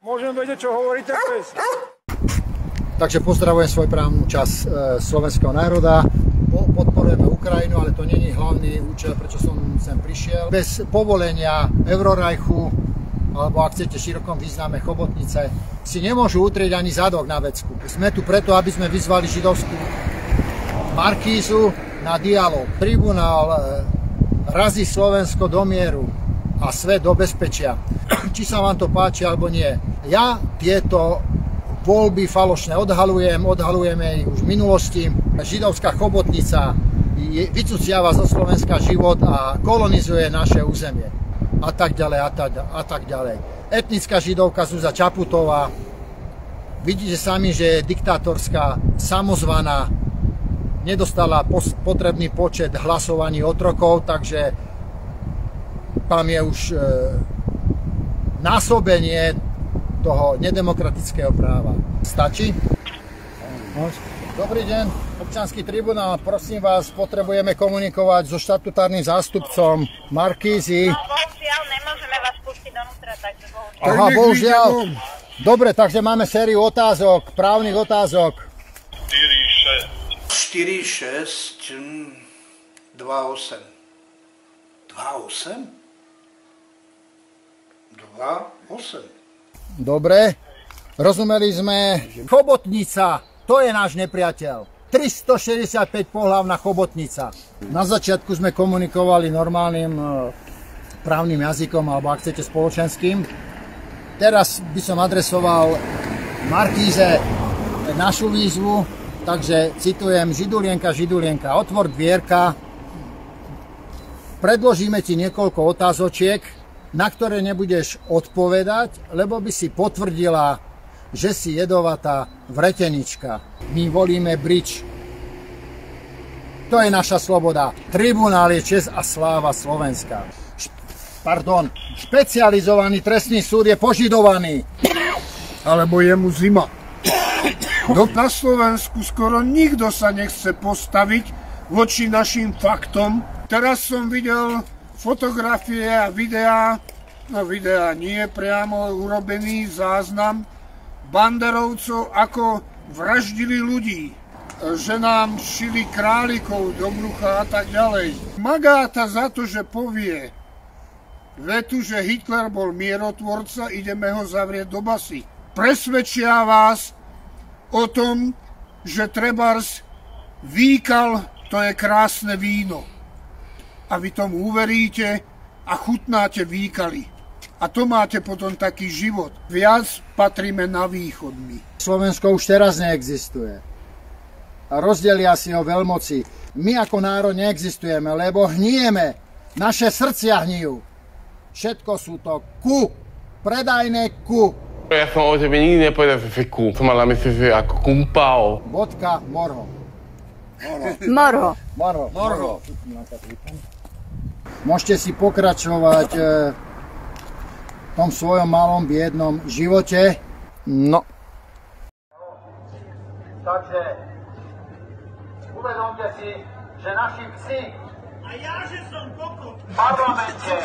Môžem vedieť, čo hovorí ten pes. Takže pozdravujem svojprávnu časť slovenského národa. Podporujeme Ukrajinu, ale to nie je hlavný účel, prečo som sem prišiel. Bez povolenia Eurorajchu, alebo ak chcete širokom význame chobotnice, si nemôžu utrieť ani zadok na vecku. Sme tu preto, aby sme vyzvali židovskú markízu na dialog. Tribunál razí Slovensko do mieru a svet do bezpečia. Či sa vám to páči alebo nie. Ja tieto voľby falošné odhalujeme ich už v minulosti. Židovská chobotnica vycuciava zo Slovenska život a kolonizuje naše územie. A tak ďalej, a tak ďalej. Etnická židovka Zúza Čaputová. Vidíte sami, že je diktátorská, samozvaná. Nedostala potrebný počet hlasovaní otrokov, takže tam je už násobenie toho nedemokratického práva. Stačí? Dobrý deň, občiansky tribunál, prosím vás, potrebujeme komunikovať so štatutárnym zástupcom markízy. No, bohužiaľ, nemôžeme vás pustiť donútra, takže bohužiaľ. Aha, bohužiaľ. Dobre, takže máme sériu otázok, právnych otázok. 4, 6, 2, 8. 2, 8? 2, 8. Dobre, rozumeli sme. Chobotnica, to je náš nepriateľ. 365 pohlavná chobotnica. Na začiatku sme komunikovali normálnym právnym jazykom, alebo ak chcete spoločenským. Teraz by som adresoval markíze našu výzvu, takže citujem: Židulienka, Židulienka, otvor dvierka, predložíme ti niekoľko otázočiek, na ktoré nebudeš odpovedať, lebo by si potvrdila, že si jedovatá vretenička. My volíme Bridge. To je naša sloboda. Tribunál je česť a sláva Slovenska. Špecializovaný trestný súd je požidovaný. Alebo je mu zima. Na Slovensku skoro nikto sa nechce postaviť voči našim faktom. Teraz som videl fotografie a videá, no videá nie priamo urobený záznam banderovcov, ako vraždili ľudí, že nám šili králikov do brucha a tak ďalej. Magáta za to, že povie vetu, že Hitler bol mierotvorca, ideme ho zavrieť do basy. Presvedčia vás o tom, že trebárs výkal, to je krásne víno. A vy tomu uveríte a chutnáte výkaly. A to máte potom taký život. Viac patríme na východ my. Slovensko už teraz neexistuje. A rozdelia si ho veľmoci. My ako národ neexistujeme, lebo hnieme. Naše srdcia hnijú. Všetko sú to ku. Predajné ku. Ja som o tebe nikdy nepovedal, že si ku. Som mala myslieť, že ako kumpao. Bodka morho. Morho. Morho. Môžete si pokračovať v tom svojom malom biednom živote. No. Takže uvedomte si, že naši psi a ja, že som kokot v parlamente